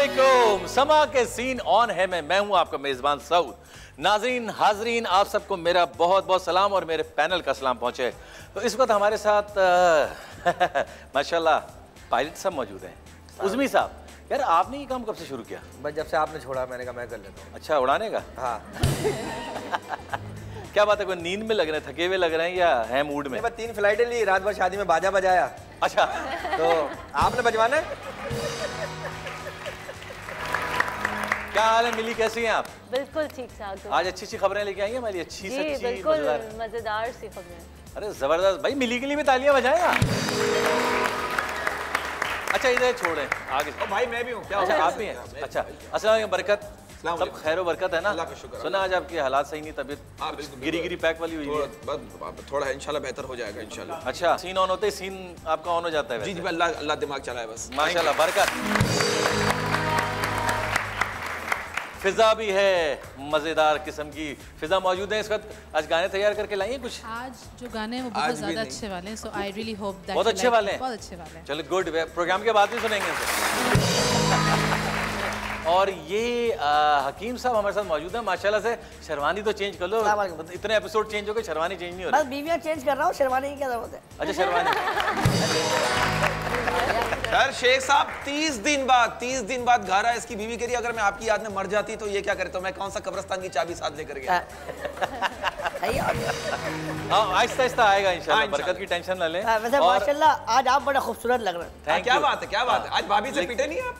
अस्सलामुअलैकुम। समा के सीन ऑन है मैं हूं आपका मेजबान सऊद। नाजरीन हाजरीन, आप सबको मेरा बहुत बहुत सलाम और मेरे पैनल का सलाम पहुंचे। तो इस वक्त हमारे साथ माशाल्लाह पायलट साहब मौजूद हैं। उज़मी साहब, यार आपने ये काम कब से शुरू किया? बस जब से आपने छोड़ा मैंने कहा मैं कर लेता हूँ। अच्छा, उड़ाने का? हाँ। क्या बात है, कोई नींद में लग रहे हैं, थके हुए लग रहे हैं या है मूड में? बस 3 फ्लाइटें ली, रात भर शादी में बाजा बजाया। अच्छा, तो आपने बजवाना है? क्या हाल है मिली, कैसी हैं आप? बिल्कुल ठीक ठाक। आज अच्छी अच्छी खबरें लेके आई हैं हमारी, अच्छी जी सच्ची बिल्कुल मजेदार सी खबरें। अरे जबरदस्त भाई, मिली के लिए भी तालियां बजाएं आप। अच्छा इधर छोड़ें आगे। भाई मैं भी हूँ। क्या अच्छा आप भी हैं? अच्छा अस्सलाम वालेकुम, बरकत सब खैर व बरकत है ना? अल्लाह का शुक्र। सुना आज आपके हालात सही नहीं, तबीयत गिरी पैक वाली हुई है। थोड़ा इंशाल्लाह बेहतर हो जाएगा इंशाल्लाह। अच्छा, सीन ऑन होते ही सीन आपका ऑन हो जाता है? जी जी, अल्लाह दिमाग चलाए बस। माशाल्लाह बरकत। फिजा भी है मजेदार किस्म की, फिजा मौजूद है इस वक्त। आज गाने तैयार करके लाइए कुछ? आज जो गाने हैं वो बहुत ज्यादा अच्छे वाले हैं, सो आई रियली होप दैट बहुत अच्छे वाले हैं। बहुत अच्छे वाले हैं। चलो गुड, प्रोग्राम के बाद भी सुनेंगे इनसे। और ये हकीम साहब हमारे साथ मौजूद है। माशाल्लाह से शेरवानी तो चेंज कर लो, इतने एपिसोड चेंज हो गए, शेरवानी चेंज नहीं हो रही। बस बीवियां चेंज कर रहा हूँ, शेरवानी की क्या जरूरत है? अच्छा शेरवानी। सर शेख साहब 30 दिन बाद घर आया, इसकी बीवी कह रही अगर मैं आपकी याद में मर जाती तो ये क्या करे, तो मैं कौन सा कब्रिस्तान की चाबी साथ लेकर गया। हाँ आहिस्ता आहिस्ता आएगा इंशाल्लाह, बरकत की टेंशन ना लें। वैसे माशाल्लाह आज आप बड़ा खूबसूरत लग रहे हैं। क्या बात है आज भाभी से पिटे नहीं आप?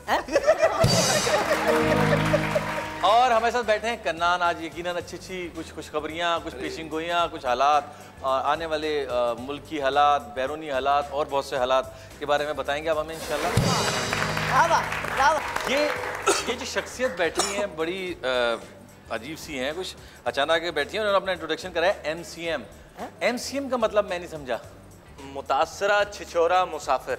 और हमारे साथ बैठे हैं कन्नान। आज यकीनन अच्छी अच्छी कुछ खुशखबरियाँ, कुछ पेशिंगोइयाँ, कुछ हालात, आने वाले मुल्क की हालात, बैरूनी हालात और बहुत से हालात के बारे में बताएंगे अब हमें इंशाल्लाह। ये जो शख्सियत बैठी हैं बड़ी अजीब सी हैं, कुछ अचानक बैठी हैं। उन्होंने अपना इंट्रोडक्शन कराया MCM। MCM का मतलब मैं नहीं समझा। मुतासरा छिछोरा मुसाफिर।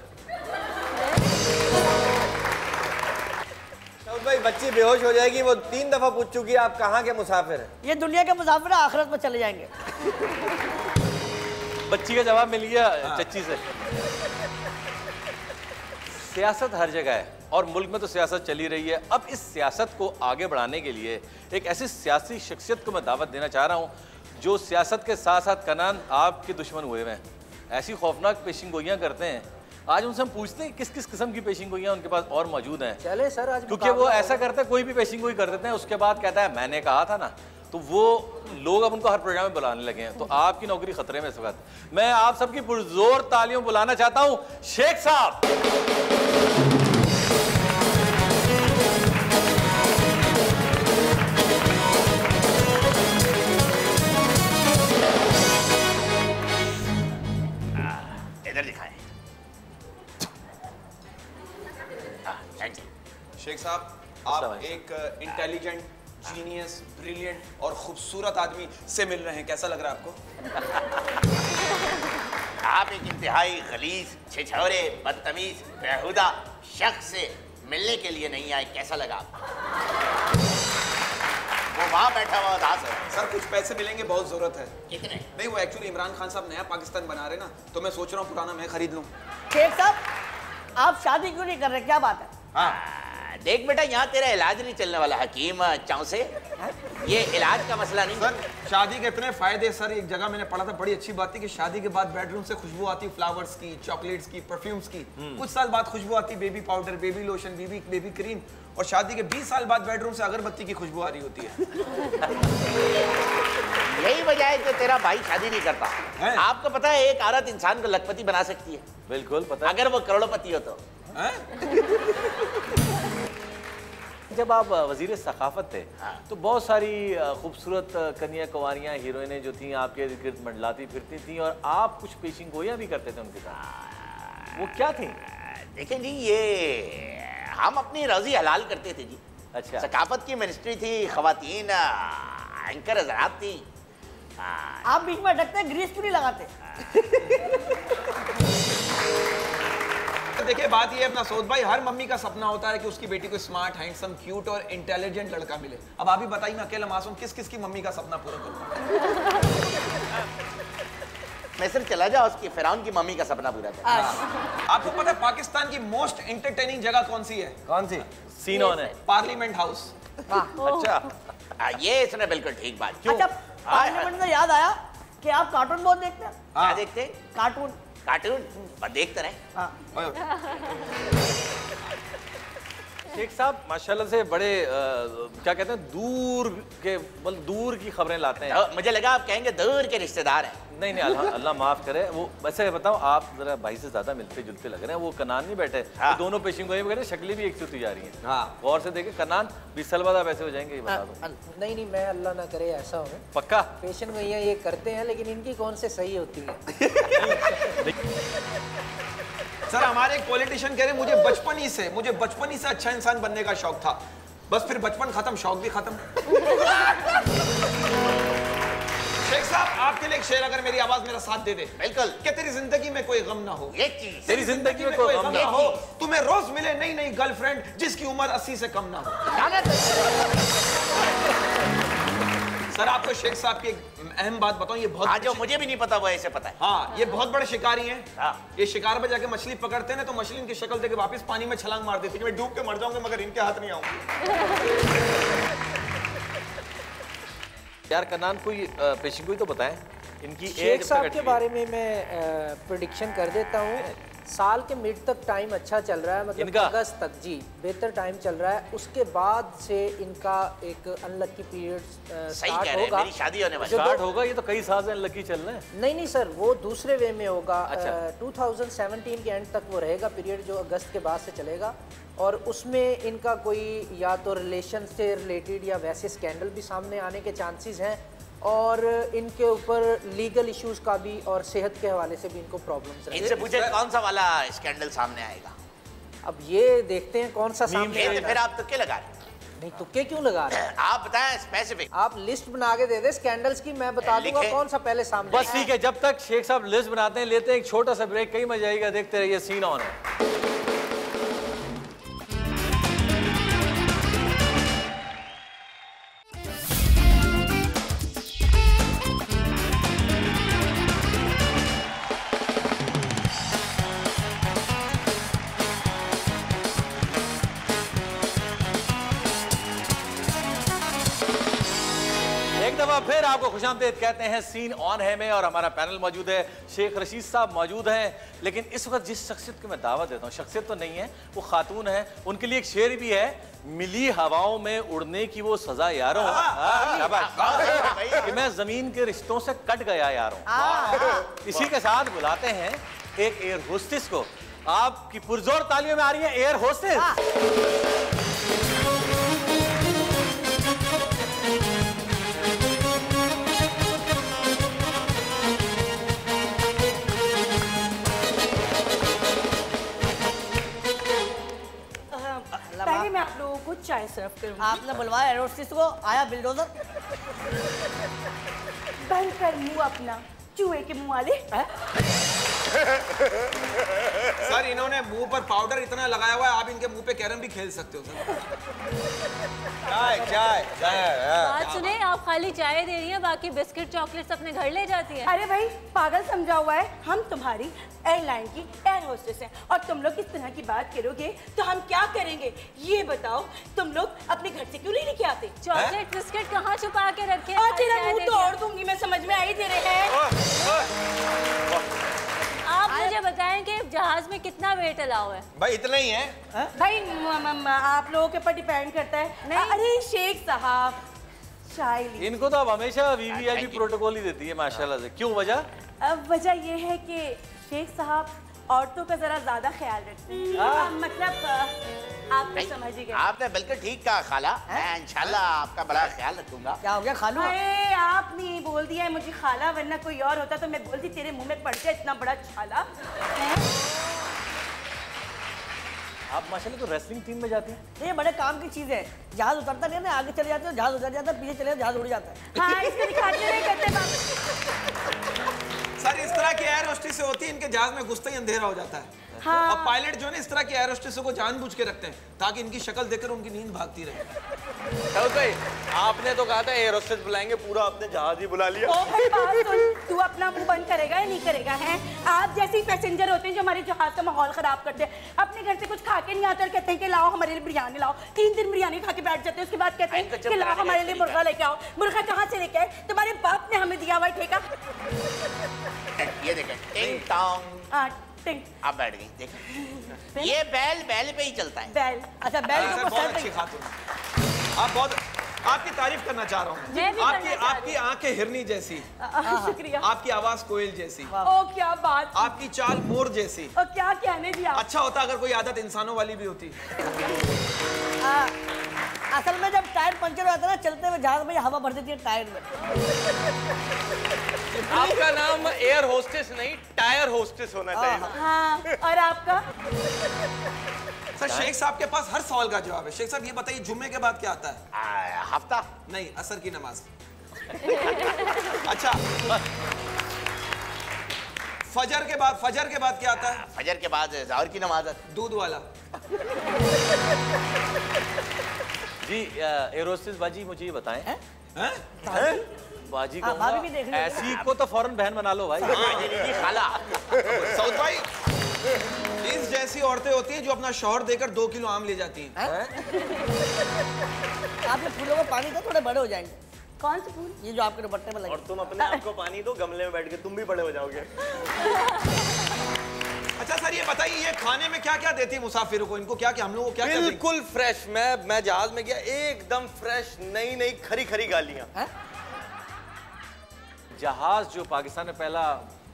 भाई बच्ची बेहोश हो जाएगी, वो 3 दफा पूछ चुकी है आप कहाँ के मुसाफिर हैं। ये दुनिया के मुसाफिर आखिरत में चले जाएंगे। बच्ची का जवाब मिल गया चच्ची से। सियासत हर जगह है और मुल्क में तो सियासत चली रही है। अब इस सियासत को आगे बढ़ाने के लिए एक ऐसी सियासी शख्सियत को मैं दावत देना चाह रहा हूँ जो सियासत के साथ साथ कनान आपके दुश्मन हुए हैं, ऐसी खौफनाक पेशिंगोइयाँ करते हैं। आज उनसे हम पूछते हैं किस किस किस्म की पेशिंगोइयाँ उनके पास और मौजूद हैं। चले सर आज, क्योंकि वो ऐसा करते हैं, कोई भी पेशिंगोई कर देते हैं, उसके बाद कहता है मैंने कहा था ना। तो वो लोग अब उनको हर प्रोग्राम में बुलाने लगे हैं। तो आपकी नौकरी खतरे में इस वक्त। मैं आप सबकी पुरजोर तालियों बुलाना चाहता हूं शेख साहब। इधर दिखाएं। शेख साहब आप एक इंटेलिजेंट, जीनियस, ब्रिलियंट और खूबसूरत आदमी से मिल रहे हैं, कैसा लग रहा है आपको? आप एक इंतहाई गलीज, छिछोरे, बदतमीज, बेहुदा शख्स से मिलने के लिए नहीं आए, कैसा लगा आपको? वो वहाँ बैठा हुआ उदास है। सर कुछ पैसे मिलेंगे, बहुत जरूरत है। कितने? नहीं वो एक्चुअली इमरान खान साहब नया पाकिस्तान बना रहे ना, तो मैं सोच रहा हूँ पुराना मैं खरीद लूँ। शेख साहब आप शादी क्यों नहीं कर रहे, क्या बात है? हाँ देख बेटा, यहाँ तेरा इलाज नहीं चलने वाला हकीम चौसे, ये इलाज का मसला नहीं। सर शादी के इतने फायदे, सर एक जगह मैंने पढ़ा था, बड़ी अच्छी बात थी कि शादी के बाद बेडरूम से खुशबू आती फ्लावर्स की, चॉकलेट्स की, परफ्यूम्स की। कुछ साल बाद खुशबू आती baby powder, baby lotion, baby cream, और शादी के 20 साल बाद बेडरूम से अगरबत्ती की खुशबू आ रही होती है। यही वजह है कि तेरा भाई शादी नहीं करता है? आपको पता है एक औरत इंसान को लखपति बना सकती है? बिल्कुल पता है, अगर वो करोड़पति हो तो। जब आप वजीर सखाफत थे तो बहुत सारी खूबसूरत कन्या कुंवारियाँ हीरोइनें जो थी आपके गिर्द मंडलाती फिरती थी और आप कुछ पेशिंगोइयाँ भी करते थे उनके साथ, वो क्या थी? देखें जी, ये हम अपनी रोजी हलाल करते थे जी। अच्छा, सकाफत की मिनिस्ट्री थी, खवातीन एंकर हजरात थी। आप बीच में अटकते, ग्रीस क्यों नहीं लगाते? देखिए बात ये है अपना सऊद भाई, हर मम्मी का सपना होता है कि उसकी बेटी को स्मार्ट, हैंडसम, क्यूट और इंटेलिजेंट लड़का मिले। अब आप ही बताइए मैं अकेला मासूम किस किस की मम्मी का सपना पूरा करूं? मैं सिर्फ चला जा उसकी फिरौन की मम्मी का सपना पूरा कर। आपको पता है पाकिस्तान की मोस्ट एंटरटेनिंग जगह कौन सी है? कौन सी? सीन ऑन है। Parliament house. अच्छा, ये इसने बिल्कुल ठीक बात की। अच्छा, पार्लियामेंट से याद आया कि आप कार्टून बहुत देखते हैं। क्या देखते हैं? कार्टून। कार्टून देखते रहे। शेख साहब माशाल्लाह से बड़े क्या कहते हैं, दूर के मतलब दूर की खबरें लाते हैं। मुझे लगा आप कहेंगे दूर के रिश्तेदार हैं। नहीं नहीं, अल्लाह माफ करे। वो वैसे बताओ, आप जरा भाई से ज्यादा मिलते जुलते लग रहे हैं। वो कनान नहीं बैठे, हाँ। दोनों पेशिंग गोई में शक्लें भी एक सी जा रही हैं। हाँ। गौर से देखे, कनान भी सलवादा वैसे हो जाएंगे, ये बता दो। नहीं नहीं, मैं अल्लाह ना करे ऐसा हो। पक्का? पेशेंट गैया ये करते हैं, लेकिन इनकी कौन से सही होती है। सर हमारे एक पॉलिटिशियन कह रहे मुझे बचपन ही से अच्छा इंसान बनने का शौक था, बस फिर बचपन खत्म, शौक भी खत्म। शेख साहब आपके लिए एक शेर, अगर मेरी आवाज मेरा साथ दे दे। बिल्कुल। कि तेरी जिंदगी में कोई गम ना हो। ये चीज तेरी जिंदगी में कोई गम ना हो, तुम्हें रोज मिले नई नई गर्लफ्रेंड जिसकी उम्र 80 से कम ना हो। सर आपको शेख साहब की एक अहम बात बताऊं, ये बहुत जो मुझे भी नहीं पता वो ऐसे पता है। हाँ, ये बहुत बड़े शिकारी हैं। हाँ। ये शिकार पे जाके मछली पकड़ते हैं ना, तो मछली इनकी शक्ल देके वापस पानी में छलांग मार देती है कि मैं डूब के मर जाऊंगा मगर इनके हाथ नहीं आऊंगी। यार कनान, कोई पेशिंग गोई तो बताएं इनकी शेख साहब के बारे में मैं प्रेडिक्शन कर देता हूँ। साल के मिड तक टाइम अच्छा चल रहा है, मतलब अगस्त तक जी बेहतर टाइम चल रहा है। उसके बाद से इनका एक अनलकी पीरियड स्टार्ट होगा। मेरी शादी होने वाली स्टार्ट होगा, ये तो कई साल से अनलकी चल रहे हैं। नहीं नहीं सर, वो दूसरे वे में होगा। अच्छा। 2017 के एंड तक वो रहेगा पीरियड, जो अगस्त के बाद से चलेगा। और उसमें इनका कोई या तो रिलेशन से रिलेटेड या वैसे स्कैंडल भी सामने आने के चांसेस हैं, और इनके ऊपर लीगल इश्यूज का भी और सेहत के हवाले से भी इनको प्रॉब्लम्स हैं। इनसे पूछे कौन सा वाला स्कैंडल सामने आएगा। अब ये देखते हैं कौन सा सामने आता है। फिर आप तुक्के लगा रहे नहीं, तुक्के क्यों लगा रहे हैं? आप बताएं स्पेसिफिक। आप लिस्ट बना के दे दे स्कैंडल्स की, मैं बता दूंगा कौन सा पहले सामने। बस ठीक है, जब तक शेख साहब लिस्ट बनाते हैं, लेते हैं एक छोटा सा ब्रेक। कहीं मजा आएगा, देखते रहिए सीन ऑन है। फिर आपको खुशामदीद कहते हैं सीन ऑन है में, और हमारा पैनल मौजूद है। शेख रशीद साहब मौजूद हैं, लेकिन इस वक्त जिस शख्सियत की मैं दावा देता हूँ, शख्सियत तो नहीं है, वो खातून है। उनके लिए एक शेर भी है, मिली हवाओं में उड़ने की वो सजा यारों, कि मैं जमीन के रिश्तों से कट गया यारों। इसी के साथ बुलाते हैं एक एयर होस्टेस को। आपकी पुरजोर तालियों में आ रही है एयर होस्टेस। पहले मैं आप लोगों को चाय सर्व करूंगी। आपने बुलवाया एरोस्टिस को, आया बिल्डोजर। बंद कर मुंह अपना, चूहे के मुंह वाले। सर इन्होंने मुंह पर पाउडर इतना लगाया हुआ है, आप इनके मुंह पे कैरम भी खेल सकते हो सर। चाय चाय चाय। बात सुने, आप खाली चाय दे रही हैं, बाकी बिस्किट चॉकलेट्स अपने घर ले जाती है। अरे भाई पागल समझा हुआ है, हम तुम्हारी एयरलाइन की एयर होस्टेस हैं, और तुम लोग इस तरह की बात करोगे तो हम क्या करेंगे ये बताओ। तुम लोग अपने घर से क्यों नहीं लेके आते? चॉकलेट बिस्किट कहाँ छुपा के रखे? और तेरा मुंह तोड़ दूंगी मैं, समझ में आई तेरे हैं। आप मुझे बताएं कि जहाज में कितना वेट अलाउ है? भाई इतना ही है। भाई आप लोगों के ऊपर डिपेंड करता है। नहीं। अरे शेख साहब चाय ली। इनको तो अब हमेशा वीवीआईपी प्रोटोकॉल ही देती है माशाल्लाह से। क्यों वजह? वजह ये है कि शेख साहब औरतों का जरा ज्यादा ख्याल रखते हैं। मतलब आप तो समझ ही गए। आपने बिल्कुल ठीक कहा खाला, मैं इंशाल्लाह आपका बड़ा ख्याल रखूंगा। क्या हो गया खालू? अरे आपने बोल दिया है मुझे खाला, वरना कोई और होता तो मैं बोलती तेरे मुंह में पड़ जाए इतना बड़ा छाला। आप माशाल्लाह तो रेसलिंग टीम में जाती हैं। ये बड़े काम की चीज है। जहाज उतरता नहीं है ना, आगे चले जाते हो जहाज उतर जाता है, पीछे चले जाते जहाज उड़ जाता है। हाँ इसको दिखाते नहीं करते बाप। सर इस तरह की एयर होस्टेस से होती है, इनके जहाज में घुसते ही अंधेरा हो जाता है। हाँ। और पायलट जो है ना इस तरह के एयर होस्टेसों को जानबूझ के रखते हैं ताकि इनकी शक्ल देखकर उनकी नींद भागती रहे। दाऊद भाई, आपने तो कहा था एयर होस्टेस बुलाएंगे, पूरा आपने जहाज ही बुला लिया। ओ भाई बात सुन, तू अपना मुंह बंद करेगा या नहीं करेगा? हैं आप जैसे ही पैसेंजर होते हैं जो हमारे जहाज का माहौल खराब करते हैं, अपने घर से कुछ खा के नहीं आते और कहते हैं कि लाओ हमारे लिए बिरयानी लाओ। 3 दिन बिरयानी खा के बैठ जाते हैं, उसके बाद कहते हैं कि लाओ हमारे लिए मुर्गा लेके आओ। मुर्गा कहाँ से लेके आए? तुम्हारे बाप ने हमें दिया हुआ ठेका। ये देखें, टिंग टोंग। टिंग। आप बैठ गई, देखें। ये बैल पे ही चलता है। बैल, अच्छा बैल को बहुत अच्छी खातून, आप बहुत, आपकी तारीफ करना चाह रहा हूँ। आपकी आंखें हिरनी जैसी, शुक्रिया। आपकी आवाज कोयल जैसी, ओ क्या बात, आपकी चाल मोर जैसी। ओ क्या कहने जी आप। अच्छा होता अगर कोई आदत इंसानों वाली भी होती। असल में जब टायर पंचर हो जाता है ना चलते हुए जहाज में हवा भर देती है टायर में। आपका नाम एयर होस्टेस नहीं, टायर होस्टेस होना चाहिए। हाँ, और आपका? सर शेख साहब के पास हर सवाल का जवाब है। शेख साहब ये बताइए जुम्मे के बाद क्या आता है? हफ्ता नहीं, असर की नमाज। अच्छा, फजर के बाद क्या आता है? फजर के बाद ज़ोहर की नमाज आती है। दूध वाला। जी एयर होस्टेस बाजी मुझे ये बताएं, बाजी हाँ, भाभी भी देख लो। ऐसी को तो फौरन बहन बना लो भाई। खाला सऊद भाई, इस जैसी औरतें होती हैं जो अपना शौहर देकर 2 किलो आम ले जाती हैं। आपने फूलों को पानी दो, थोड़े बड़े हो जाएंगे। कौन से फूल? ये जो आपके दुपट्टे में लगे। और तुम अपने आप को पानी दो, गमले में बैठ के तुम भी बड़े हो जाओगे। अच्छा सर ये बताइए, ये खाने में क्या क्या देती है मुसाफिरों को? इनको क्या क्या, हम लोगों को क्या क्या देंगे? बिल्कुल फ्रेश। मैं जहाज में गया, एकदम फ्रेश, नई खरी गालियां। जहाज जो पाकिस्तान में पहला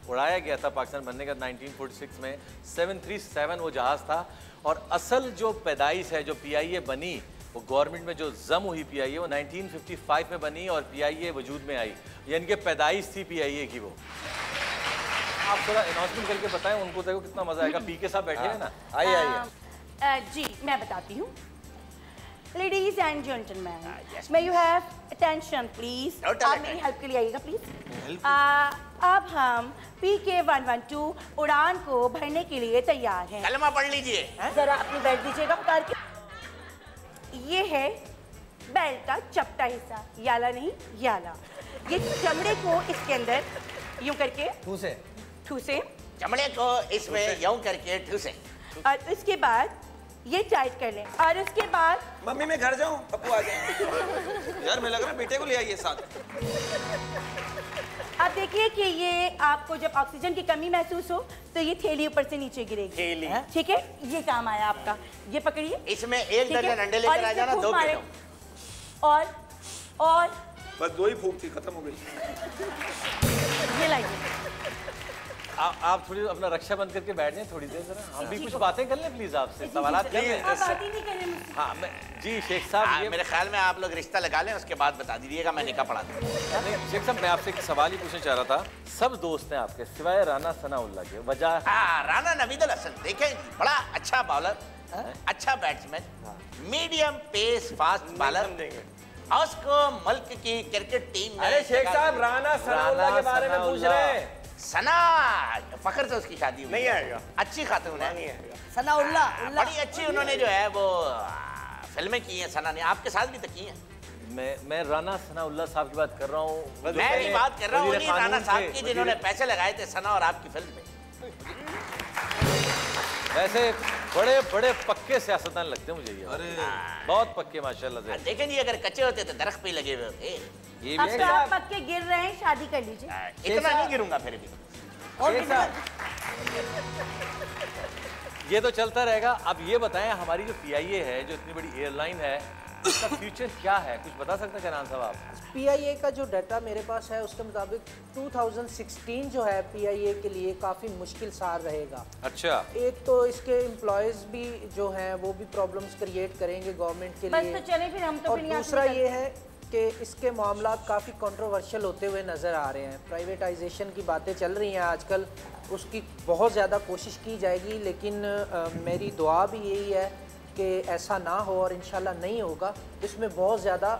उड़ाया गया था पाकिस्तान बनने का 1946 में, 737 वो जहाज था। और असल जो पैदाइश है, जो PIA बनी, वो गवर्नमेंट में जो जम हुई PIA, वो 1955 में बनी और PIA वजूद में आई, यानी कि पैदाइश थी PIA की। वो आप थोड़ा अनाउंसमेंट करके बताएं उनको, देखो कितना मजा आएगा। पी साहब बैठे हैं ना, आइए। जी मैं बताती हूँ। Ladies and gentleman, may you have attention please. आप मेरी हेल्प के लिए आइएगा प्लीज। अब हम PK-112 उड़ान को भरने के लिए तैयार हैं। कलमा पढ़ लीजिए। जरा अपनी बेल्ट दीजिएगा उतार के। ये है बेल्ट का चपटा हिस्सा, याला नहीं याला। ये चमड़े को इसके अंदर यूं करके ठूसे, चमड़े को इसमें यूं करके ठूसे, और उसके बाद ये टाइट कर लें। और उसके बाद मम्मी मैं घर जाऊं, पप्पू आ जाए। यार मैं लग रहा है बेटे को ले आइए साथ। आप देखिए कि ये आपको जब ऑक्सीजन की कमी महसूस हो तो ये थैली ऊपर से नीचे गिरेगी। ठीक है, ये काम आया आपका। ये पकड़िए, इसमें 1 दर्जन अंडे लेकर आ जाना, 2 किलो। और बस 2 ही फूंक थी, खत्म हो गई। ये लाइए। आप थोड़ी अपना रक्षा बंद करके बैठ जाएं थोड़ी देर, जरा हम भी कुछ बातें कर लें प्लीज आपसे, सवालात कर लें। बात ही नहीं कर रहे मुझसे। हाँ मैं जी शेख साहब, ये मेरे ख्याल में आप लोग रिश्ता लगा लें, उसके बाद बता दीजिएगा, मैं निकाह पढ़ा दूंगा। नहीं शेख साहब, मैं आपसे एक सवाल ही पूछना चाह रहा था। सब दोस्त हैं आपके सिवाय राना सनाउल्लाह के, वजह? राना नवीदुल हसन देखें जी, बड़ा अच्छा बॉलर, अच्छा batsman, medium pace fast bowler, और उसको मुल्क की क्रिकेट टीम में। अरे शेख साहब, राना सनाउल्लाह के बारे में पूछ रहे हैं। सना फखर से उसकी शादी हुई। नहीं आएगा। अच्छी खातून है, नहीं आएगा। सनाउल्लाह बड़ी अच्छी उन्होंने जो है वो फिल्में की हैं। सना ने आपके साथ भी तो की हैं। मैं राना सनाउल्लाह साहब की बात कर रहा हूँ। मैं भी बात कर रहा हूँ उन्हीं राना साहब की जिन्होंने पैसे लगाए थे सना और आपकी फिल्म में। वैसे बड़े बड़े पक्के सियासतदान लगते हैं मुझे ये। अरे बहुत पक्के माशाल्लाह से। देखें जी, अगर कच्चे होते तो दरख्त पे लगे हुए होते। ये अब भी तो आप पक्के गिर रहे हैं, शादी कर लीजिए। इतना नहीं गिरूंगा फिर भी। ये तो चलता रहेगा। अब ये बताएं, हमारी जो PIA है, जो इतनी बड़ी एयरलाइन है, इसका फ्यूचर क्या है? कुछ बता सकते हैं कैनान साहब आप? PIA का जो डाटा मेरे पास है उसके मुताबिक 2016 जो है PIA के लिए काफ़ी मुश्किल साल रहेगा। अच्छा, एक तो इसके एम्प्लॉयज़ भी जो हैं वो भी प्रॉब्लम्स क्रिएट करेंगे गवर्नमेंट के बस लिए। तो चले फिर हम तो और फिर यहाँ से दूसरा निकल- ये है कि इसके मामला काफ़ी कंट्रोवर्शियल होते हुए नज़र आ रहे हैं। प्राइवेटाइजेशन की बातें चल रही हैं आजकल, उसकी बहुत ज़्यादा कोशिश की जाएगी, लेकिन मेरी दुआ भी यही है कि ऐसा ना हो और इंशाल्लाह नहीं होगा, तो इसमें बहुत ज़्यादा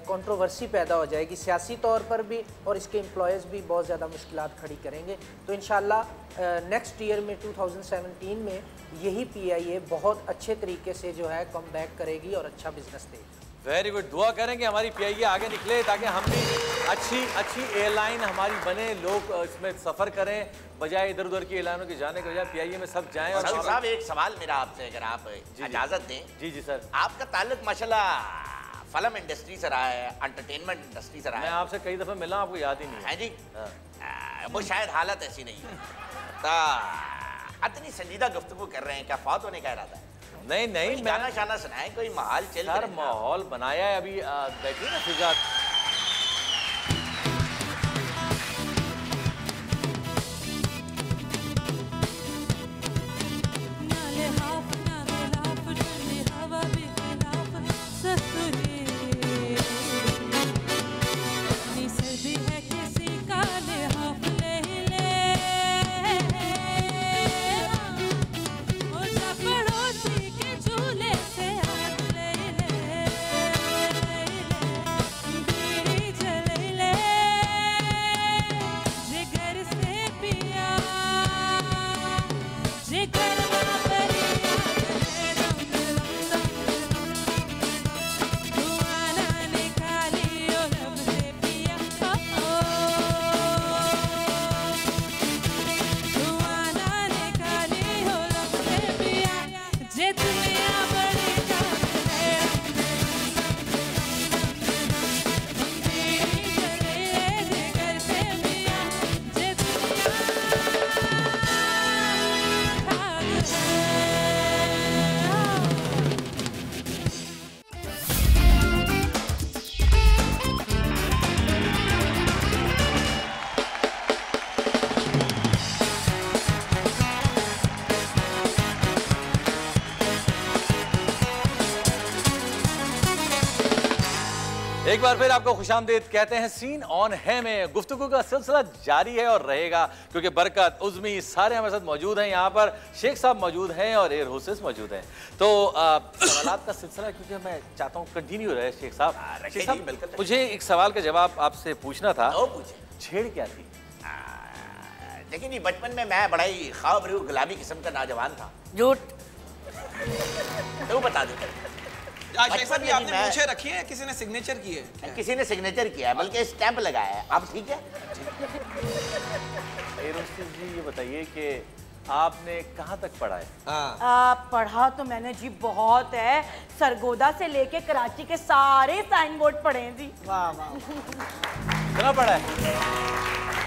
कंट्रोवर्सी पैदा हो जाएगी सियासी तौर पर भी, और इसके एम्प्लॉयज़ भी बहुत ज़्यादा मुश्किलात खड़ी करेंगे। तो इंशाल्लाह नेक्स्ट ईयर में 2017 में यही PIA बहुत अच्छे तरीके से जो है कम बैक करेगी और अच्छा बिजनेस देगी। Very good. दुआ करें कि हमारी PIA आगे निकले ताकि हम भी अच्छी एयरलाइन हमारी बने, लोग इसमें सफ़र करें बजाय इधर उधर की एयरलाइनों के जाने के बजाय PIA में सब जाएं। और साहब एक सवाल मेरा आपसे, अगर आप इजाज़त दें। जी जी सर। आपका ताल्लुक माशाल्लाह फिल्म इंडस्ट्री से रहा है, एंटरटेनमेंट इंडस्ट्री से रहा है। मैं आपसे कई दफ़े मिला, आपको याद ही नहीं है जी। वो शायद हालत ऐसी नहीं है। तो इतनी संजीदा गुफ्तगू कर रहे हैं, क्या फौत होने का इरादा है? नहीं नहीं, गाना शाना सुनाए, कोई माहौल चल यार माहौल बनाया है। अभी बैठिए ना फिजा। एक बार फिर आपको खुशामदीद कहते हैं। सीन ऑन है में गुफ्तगू का सिलसिला जारी है और रहेगा, क्योंकि बरकत, उज़मी सारे हमारे साथ मौजूद हैं। यहाँ पर शेख साहब मौजूद हैं और एयर होस्टेस मौजूद हैं। तो सवालात का सिलसिला क्योंकि मैं चाहता हूँ कंटिन्यू रहे। शेख साहब, मुझे एक सवाल का जवाब आपसे पूछना था। छेड़ क्या थी? देखिए जी, बचपन में मैं बड़ा ही ख्वाब रूह गुलाबी किस्म का नौजवान था। झूठ। तो बता दो। आपने पूछे रखी है, किसी ने सिग्नेचर की है? किसी ने सिग्नेचर किया है, बल्कि स्टैंप लगाया है। अब ठीक है। जी ये बताइए कि आपने कहाँ तक पढ़ा है? पढ़ा तो मैंने जी बहुत है, सरगोदा से लेके कराची के सारे साइन बोर्ड पढ़े हैं जी। वाह वाह। कितना पढ़ा है?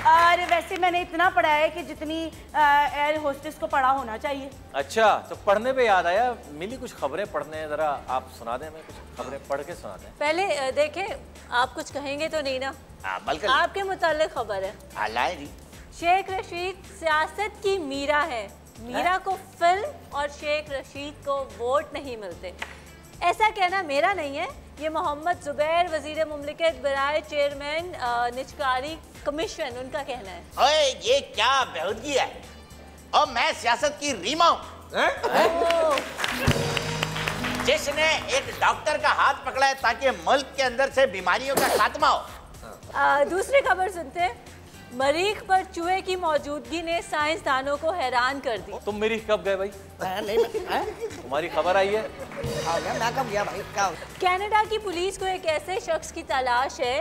अरे वैसे मैंने इतना पढ़ा है कि जितनी एयर होस्टेस को पढ़ा होना चाहिए। अच्छा, तो पढ़ने पे याद आया, मिली कुछ खबरें पढ़ने, जरा आप सुना दें, मैं कुछ खबरें पढ़ के सुना दें। पहले देखें, आप कुछ कहेंगे तो नहीं ना? बल्कि आपके मुताल्लिक खबर है। लाए जी। शेख रशीद सियासत की मीरा है। मीरा को फिल्म और शेख रशीद को वोट नहीं मिलते। ऐसा कहना मेरा नहीं है, ये मोहम्मद जुबैर वजीर मुमलिकत बराए चेयरमैन निचकारी कमीशन, उनका कहना है। ओए ये क्या बेहूदगी है? और मैं सियासत की रीमा हूँ, जिसने एक डॉक्टर का हाथ पकड़ा है ताकि मुल्क के अंदर से बीमारियों का खात्मा हो। दूसरी खबर सुनते हैं। मरीख पर चूहे की मौजूदगी ने साइंसदानों को हैरान कर दी। तुम मरीख कब गए भाई? तुम्हारी खबर आई है? मैं कब गया भाई? क्या? कनाडा की पुलिस को एक ऐसे शख्स की तलाश है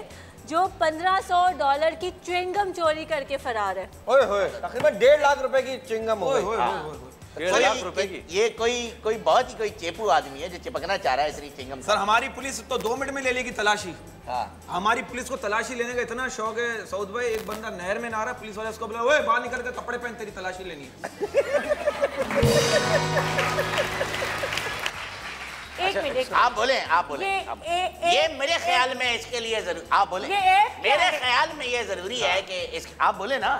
जो $1500 की च्युइंगम चोरी करके फरार है। ओए होए, तकरीबन 1.5 लाख रुपए की च्युइंगम हो गई। 1.5 लाख रुपए की? ये कोई बहुत ही कोई चेपू आदमी है जो चिपकना चाह रहा है इस च्युइंगम। सर हमारी पुलिस तो 2 मिनट में ले लेगी तलाशी। हमारी पुलिस को तलाशी लेने का इतना शौक है सऊद भाई, एक बंदा नहर में नहा रहा, पुलिस वाले उसको बोला, ओए बाहर निकल के कपड़े पहन, तेरी तलाशी लेनी एक मिनट, आप बोले ये मेरे ख्याल में इसके लिए जरूर, आप बोले मेरे ख्याल में ये जरूरी है कि आप बोले ना,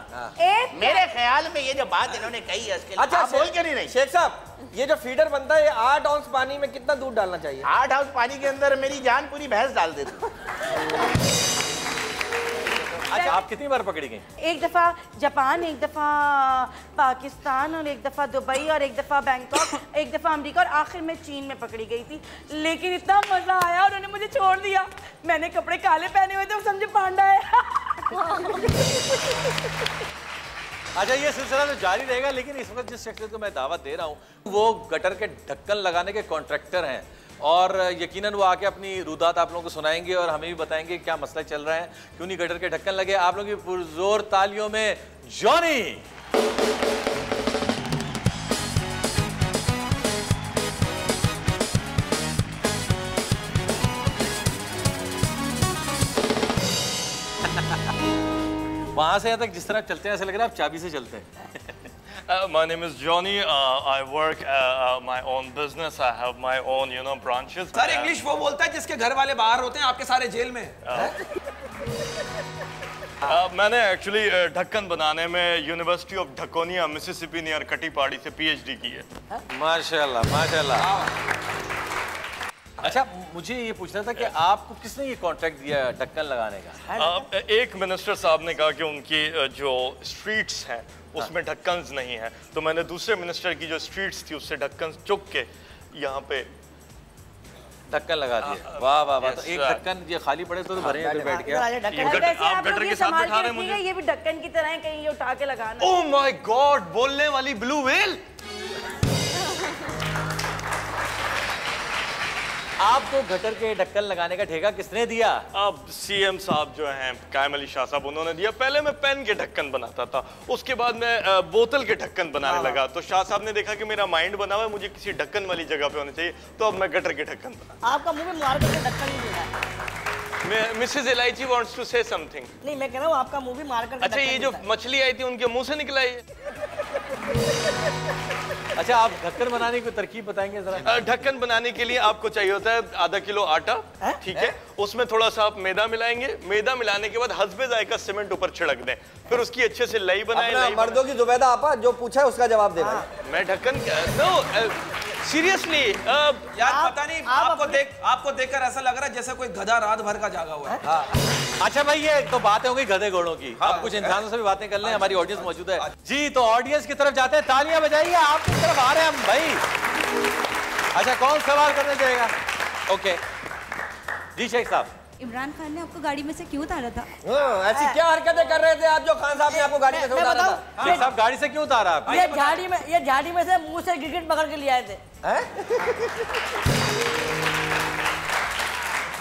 मेरे ख्याल में ये जो बात इन्होंने कही है इसके लिए आप बोल के नहीं। शेख साहब, ये जो फीडर बनता है, ये 8 आउंस पानी में कितना दूध डालना चाहिए? 8 आउंस पानी के अंदर मेरी जान पूरी भैंस डाल देती। अच्छा, आप कितनी बार पकड़ी गई? एक दफा जापान, एक दफा पाकिस्तान और एक दफा दुबई और एक दफा बैंकॉक, एक दफा अमेरिका और आखिर में चीन में पकड़ी गई थी। लेकिन इतना मजा आया, उन्होंने मुझे छोड़ दिया। मैंने कपड़े काले पहने हुए थे, समझे पांडा है। अच्छा, ये सिलसिला तो जारी रहेगा, लेकिन इस वक्त जिस शख्सियत को मैं दावत दे रहा हूँ वो गटर के ढक्कन लगाने के कॉन्ट्रैक्टर हैं और यकीनन वो आके अपनी रुदात आप लोगों को सुनाएंगे और हमें भी बताएंगे क्या मसला चल रहा है, क्यों नहीं गटर के ढक्कन लगे। आप लोगों की पुरजोर तालियों में जॉनी। वहां से यहाँ तक जिस तरह चलते हैं ऐसा लग रहा है आप चाबी से चलते हैं। My name is Johnny. I work my own business. I have my own, branches. Sir English वो बोलता है जिसके घर वाले बाहर होते हैं, आपके सारे जेल में। मैंने एक्चुअली ढक्कन बनाने में यूनिवर्सिटी ऑफ ढकोनिया मिसिसिपी नियर कटीपाड़ी से PhD की है। माशाल्लाह माशाल्लाह। अच्छा, मुझे ये पूछना था कि आपको किसने ये कॉन्ट्रैक्ट दिया ढक्कन लगाने का? एक मिनिस्टर साहब ने कहा कि उनकी जो स्ट्रीट्स हैं उसमें ढक्कन नहीं है, तो मैंने दूसरे मिनिस्टर की जो स्ट्रीट्स थी उससे ढक्कन चुक के यहाँ पे ढक्कन लगा दिया। वाह वाह वाह। तो एक ढक्कन ये खाली पड़े तो भरे हैं, बैठ गया। आप गटर के साथ बिठा रहे हैं मुझे। ये भी ढक्कन की तरह है, कहीं ये उठा के लगाना। ओह माय गॉड, बोलने वाली ब्लू व्हेल। आपको गटर के ढक्कन लगाने का ठेका किसने दिया? अब CM साहब जो हैं कायम अली शाह साहब, उन्होंने दिया। पहले मैं पेन के ढक्कन बनाता था, उसके बाद मैं बोतल के ढक्कन बनाने लगा, तो शाह साहब ने देखा कि मेरा माइंड बना हुआ है, मुझे किसी ढक्कन वाली जगह पे होना चाहिए, तो अब मैं गटर के ढक्कन बना। आपका मुंह में मार करके ढक्कन नहीं देना है। मिसेज इलायची वांट्स टू से समथिंग। नहीं, मैं कह रहा हूँ आपका मुंह भी मार करके। अच्छा, ये जो मछली आई थी उनके मुंह से निकला ये। अच्छा, आप ढक्कन बनाने की तरकीब बताएंगे जरा? ढक्कन बनाने के लिए आपको चाहिए होता है आधा किलो आटा, ठीक है, उसमें थोड़ा सा आप मैदा मिलाएंगे। मैदा मिलाने के बाद हस्बे जायका सीमेंट ऊपर छिड़क दें, फिर उसकी अच्छे से लई बनाएं। मर्दों की जुबैदा आपा जो पूछा है उसका जवाब दे। मैं ढक्कन सीरियसली यार पता नहीं, आपको देखकर ऐसा लग रहा है जैसे कोई गधा रात भर का जागा हुआ है। अच्छा भाई, ये तो बातें हो गई गधे घोड़ों की। अब कुछ इंसानों से भी बातें कर लें, हमारी ऑडियंस मौजूद है जी। तो ऑडियंस की तरफ जाते हैं, तालियां बजाइए, आपकी तरफ आ रहे हैं हम भाई। अच्छा, कौन सवाल करने जाएगा? ओके जी, शेख साहब। इमरान खान ने आपको गाड़ी में से क्यों उतारा था? ऐसी क्या हरकतें कर रहे थे आप जो खान साहब ने आपको गाड़ी में से उतारा था? शेख साहब, गाड़ी से क्यों उतारा आप? ये झाड़ी में से मुंह से गिरगिट पकड़ के ले आए थे।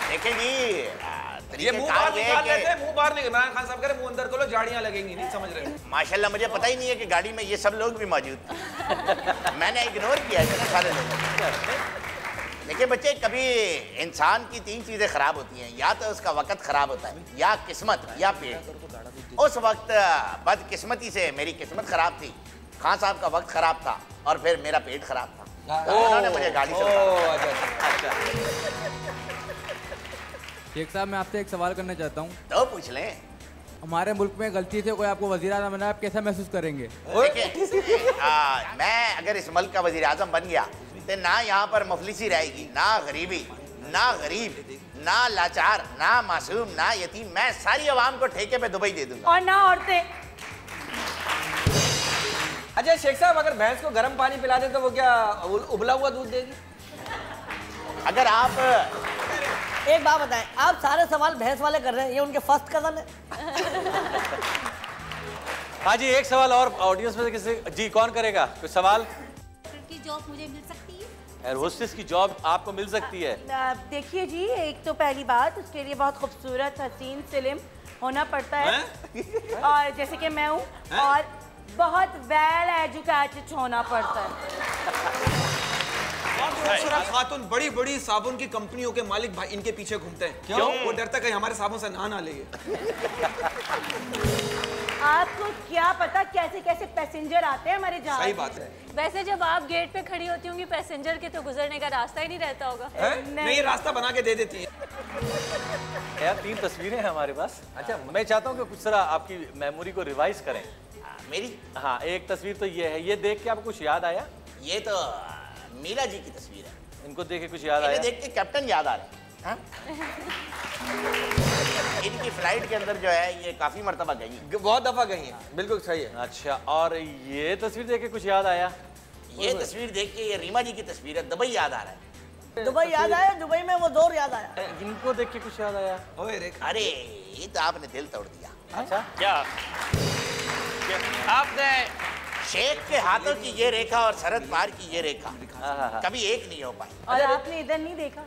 देखिए जी, ये मुंह बाहर निकाल लेते हैं, मुंह बाहर निकाल। इमरान खान साहब कह रहे मुंह अंदर खोलो, झाड़ियां लगेंगी। नहीं समझ रहे? माशाल्लाह, मुझे पता ही नहीं है कि गाड़ी में ये सब लोग भी मौजूद थे। मैंने इग्नोर किया है सारे लोगों को। देखिए बच्चे, कभी इंसान की 3 चीजें खराब होती हैं, या तो उसका वक्त खराब होता है, या किस्मत, या पेट। उस वक्त बदकिस्मती से मेरी किस्मत खराब थी, खान साहब का वक्त खराब था, और फिर मेरा पेट खराब था, तो उन्होंने मुझे गाड़ी से शेख साहब, मैं आपसे एक सवाल करना चाहता हूँ। तो पूछ लें। हमारे मुल्क में गलती से कोई आपको वज़ीर आज़म बनाया, आप कैसा महसूस करेंगे? मैं अगर इस मुल्क का वज़ीर आज़म बन गया तो ना यहाँ पर मुफलिसी रहेगी, ना गरीबी, ना गरीब, ना लाचार, ना मासूम, ना यतीम। मैं सारी आवाम को ठेके पे दुबई दे दूंगा। और ना औरतें। अच्छा शेख साहब, अगर भैंस को गर्म पानी पिला दे तो वो क्या उबला हुआ दूध देगी? अगर आप एक बात बताएं, आप सारे सवाल भैंस वाले कर रहे हैं, ये उनके फर्स्ट कदम है। हाँ जी, एक सवाल और ऑडियंस में से किसी जी, कौन करेगा कोई सवाल? की जॉब मुझे मिल सकती है? एयर होस्टेस की जॉब आपको मिल सकती है? देखिए जी, एक तो पहली बात, उसके लिए बहुत खूबसूरत, हसीन, स्लिम होना पड़ता है, और जैसे कि मैं हूँ, और बहुत वेल एजुकेटेड होना पड़ता है। खातून बड़ी बड़ी साबुन की कंपनियों के मालिक भाई इनके पीछे घूमते हैं। क्यों? वो डरता है हमारे साबुन से ना ले। आपको क्या पता कैसे कैसे पैसेंजर आते हैं हमारे जहाज। सही बात है। वैसे जब आप गेट पे खड़ी होती होंगी, पैसेंजर के तो गुजरने का रास्ता ही नहीं रहता होगा। नहीं, रास्ता बना के दे देती है। यार 3 तस्वीरें हैं हमारे पास। अच्छा, मैं चाहता हूँ कि कुछ तरह आपकी मेमोरी को रिवाइज करें। मेरी? हाँ, एक तस्वीर तो ये है, ये देख के आपको कुछ याद आया? ये तो मीरा जी की तस्वीर है। इनको देख के कुछ याद आया? देख के कैप्टन याद आ रहा है। इनकी फ्लाइट के अंदर जो है ये काफी मर्तबा गई है। बहुत दफा गई है, बिल्कुल सही है। अच्छा, और ये तस्वीर देख के कुछ याद आया? ये तस्वीर देख के ये रीमा जी की तस्वीर है, दुबई याद आ रहा है। दुबई याद आया, दुबई में वो दौर याद आया। इनको देख के कुछ याद आया? अरे ये तो आपने दिल तोड़ दिया। अच्छा, क्या आपने शेख के हाथों की ये रेखा और सरहद पार की ये रेखा कभी एक नहीं हो पाई। और आपने इधर नहीं देखा?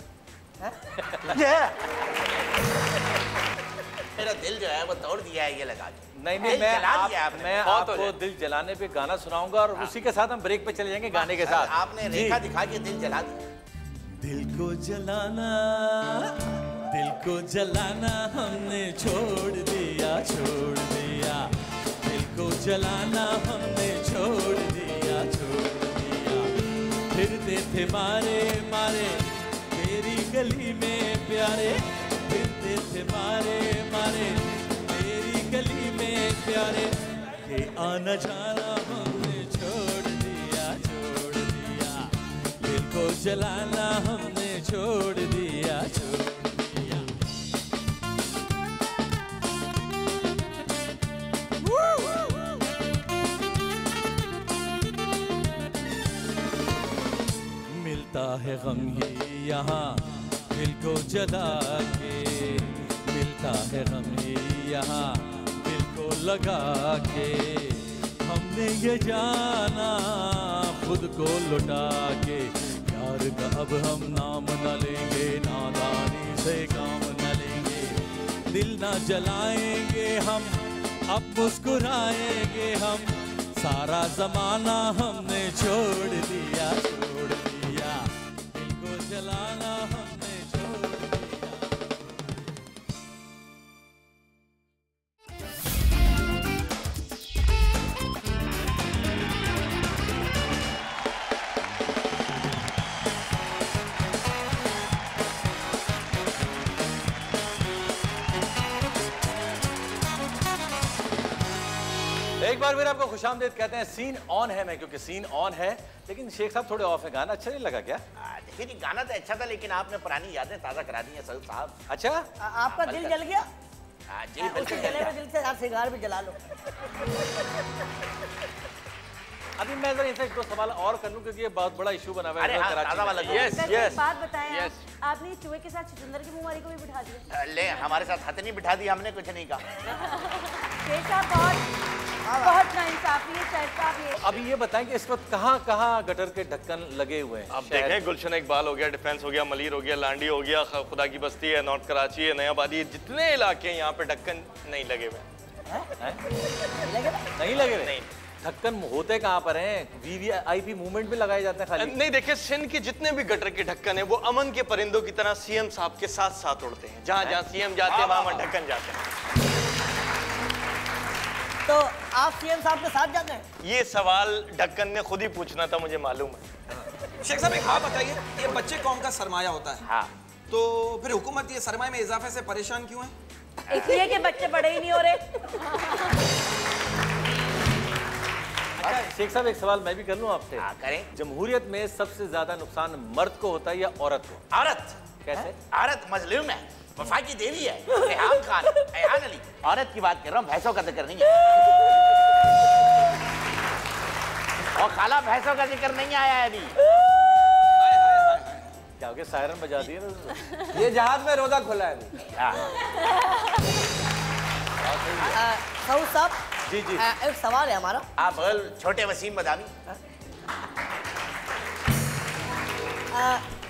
मेरा दिल जो है वो तोड़ दिया है ये लगा के। नहीं, मैं आपको दिल जलाने पे गाना सुनाऊंगा और उसी के साथ हम ब्रेक पे चले जाएंगे गाने के साथ। आपने रेखा दिखा के दिल जला दिया। दिल को जलाना हमने छोड़ दिया, दिल को जलाना हमने छोड़ दिया। फिरते थे मारे तेरी गली में प्यारे, फिरते थे मारे तेरी गली में प्यारे, ये आना जाना हमने छोड़ दिया। दिल को जलाना हमने छोड़ दिया। मिलता है गम ही यहाँ दिल को जला के, मिलता है गम ही यहाँ दिल को लगा के, हमने ये जाना खुद को लुटा के, प्यार का अब हम नाम न लेंगे, नादानी से काम न लेंगे, दिल न जलाएंगे हम, अब मुस्कुराएंगे हम, सारा जमाना हमने छोड़ दिया, दिल को जलाना हमने छोड़ दिया। एक बार फिर आपको खुशामदीद कहते हैं। सीन ऑन है मैं, क्योंकि सीन ऑन है, लेकिन शेख साहब थोड़े ऑफ है। गाना अच्छा नहीं लगा क्या? देखिए जी, गाना तो अच्छा था, लेकिन आपने पुरानी यादें ताज़ा करा दी हैं सऊद साहब। अच्छा, आपका दिल जल गया? जी बिल्कुल जल गया। दिल से आप सिगार भी जला लो। अभी मैं जरा इनसे दो सवाल और कर लूं, क्योंकि ये बहुत बड़ा इशू बना हुआ है कराची में। यस, बात बताएं आपने चूहे के साथ चुकंदर की मुंहमारी को भी बिठा दिया। ले, हमारे साथ हथ नहीं बिठा दिया, हमने कुछ नहीं कहा। बहुत नाइंसाफी है सर साहब ये। अभी ये बताएं कि इस वक्त कहाँ गटर के ढक्कन लगे हुए हैं? अब देखें, गुलशन इकबाल हो गया, डिफेंस हो गया, मलीर हो गया, लांडी हो गया, खुदा की बस्ती है, नॉर्थ कराची है, नयाबादी, जितने इलाके हैं यहाँ पे ढक्कन नहीं लगे हुए। नहीं लगे हुए? नहीं। ढक्कन होते कहाँ पर हैं? वीवीआईपी मूवमेंट में लगाए जाते हैं खाली? नहीं, देखिए सिंध के जितने भी गटर के ढक्कन है वो अमन के परिंदों की तरह सीएम साहब के साथ साथ उड़ते हैं। जहाँ सीएम जाते हैं वहाँ ढक्कन जाते हैं। तो आप सीएम साहब के साथ जाते हैं? ये सवाल ढक्कन ने खुद ही पूछना था, मुझे मालूम है। शेख साहब एक बात बताइए, ये बच्चे कौम का सरमाया होता है। हाँ। तो फिर हुकूमत ये सरमाए में इजाफे से परेशान क्यों है? इसलिए कि बच्चे बड़े ही नहीं हो रहे। शेख साहब एक सवाल मैं भी कर लूं आपसे? हाँ, करें। जमहूरियत में सबसे ज्यादा नुकसान मर्द को होता है या औरत को? औरत। कैसे? औरत मजलूम है, वफाकी देवी है, रेहान खान, रेहान अली। औरत की बात कर रहा हूँ, भैंसों का जिक्र नहीं है। और खाला भैंसों का जिक्र नहीं आया है अभी। क्या हो गया, सायरन बजा दिए ना? ये जहाज में रोजा खुला है अभी। सऊद साहब जी जी, एक सवाल है हमारा। आप बोल छोटे वसीम बदामी।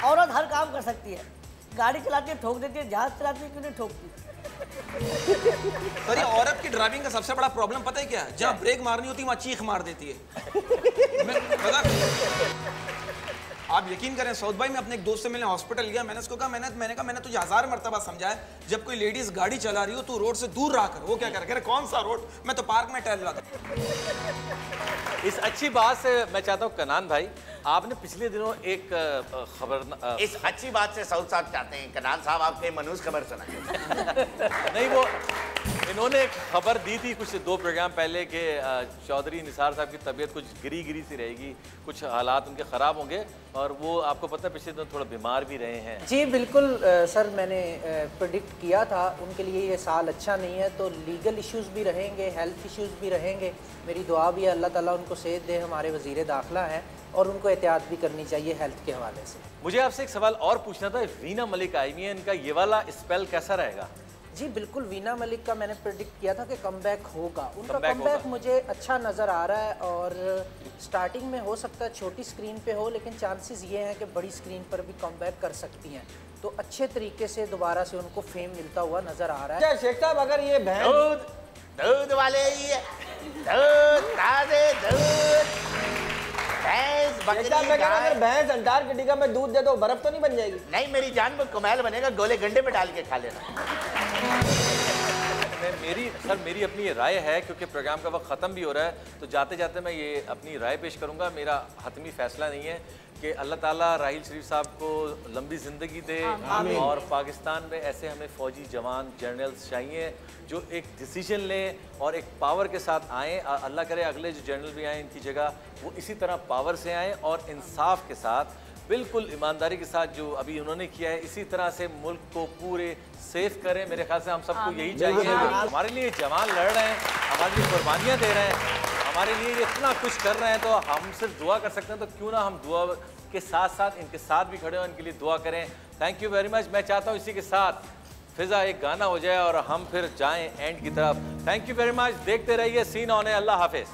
औरत हर काम कर सकती है, गाड़ी चलाती है ठोक देती है, जहाज चलाती है क्यों नहीं ठोकती? अरे औरत की ड्राइविंग का सबसे बड़ा प्रॉब्लम पता है क्या है? जहाँ ब्रेक मारनी होती है वहाँ चीख मार देती है। आप यकीन करें सऊद भाई, मैं अपने एक दोस्त से मिलने हॉस्पिटल गया, मैंने उसको कहा, मैंने तुझे 1000 मरतबा समझाया, जब कोई लेडीज गाड़ी चला रही हो तो रोड से दूर रहा कर। वो क्या कर, कौन सा रोड, मैं तो पार्क में टहल रहा था। इस अच्छी बात से मैं चाहता हूँ कनान भाई, आपने पिछले दिनों एक खबर इस अच्छी बात से सऊद साहब चाहते हैं कनान साहब आपके मनूस खबर सुनाएं। नहीं, वो इन्होंने एक खबर दी थी कुछ 2 प्रोग्राम पहले के चौधरी निसार साहब की तबीयत कुछ गिरी सी रहेगी, कुछ हालात उनके ख़राब होंगे और वो आपको पता है पिछले दिन थोड़ा बीमार भी रहे हैं। जी बिल्कुल सर, मैंने प्रेडिक्ट किया था उनके लिए ये साल अच्छा नहीं है, तो लीगल इश्यूज़ भी रहेंगे, हेल्थ इश्यूज़ भी रहेंगे। मेरी दुआ भी है अल्लाह ताला उनको सेहत दे। हमारे वज़ीर दाखिला हैं और उनको एहतियात भी करनी चाहिए हेल्थ के हवाले से। मुझे आपसे एक सवाल और पूछना था, वीना मलिक आई हुई है, इनका ये वाला स्पेल कैसा रहेगा? जी बिल्कुल, वीना मलिक का मैंने प्रेडिक्ट किया था कि कमबैक होगा। उनका कमबैक मुझे अच्छा नज़र आ रहा है और स्टार्टिंग में हो सकता है छोटी स्क्रीन पे हो, लेकिन चांसेस ये हैं कि बड़ी स्क्रीन पर भी कमबैक कर सकती हैं। तो अच्छे तरीके से दोबारा से उनको फेम मिलता हुआ नज़र आ रहा है। शेख साहब, अगर ये दूध वाले दूध ताज़े दूध भैंस बकरी अगर भैंस अंटार्कटिका में दूध दे तो बर्फ तो नहीं बन जाएगी? नहीं, मेरी जान में कमाल बनेगा, गोले गंडे में डाल के खा लेना। मेरी अपनी ये राय है, क्योंकि प्रोग्राम का वक्त ख़त्म भी हो रहा है, तो जाते जाते मैं ये अपनी राय पेश करूंगा। मेरा हतमी फैसला नहीं है कि अल्लाह ताला राहिल शरीफ साहब को लंबी ज़िंदगी दे और पाकिस्तान में ऐसे हमें फ़ौजी जवान जनरल्स चाहिए जो एक डिसीजन लें और एक पावर के साथ आएँ। अल्लाह करे अगले जो जनरल भी आएँ इनकी जगह वो इसी तरह पावर से आएँ और इंसाफ के साथ, बिल्कुल ईमानदारी के साथ जो अभी उन्होंने किया है, इसी तरह से मुल्क को पूरे सेफ करें। मेरे ख्याल से हम सबको यही चाहिए। हमारे लिए जवान लड़ रहे हैं, हमारे लिए कुर्बानियाँ दे रहे हैं, हमारे लिए इतना कुछ कर रहे हैं, तो हम सिर्फ दुआ कर सकते हैं। तो क्यों ना हम दुआ के साथ साथ इनके साथ भी खड़े हों, इनके लिए दुआ करें। Thank you very much. मैं चाहता हूँ इसी के साथ फिजा एक गाना हो जाए और हम फिर जाएं एंड की तरफ। Thank you very much. देखते रहिए सीन ऑन है। अल्लाह हाफिज़।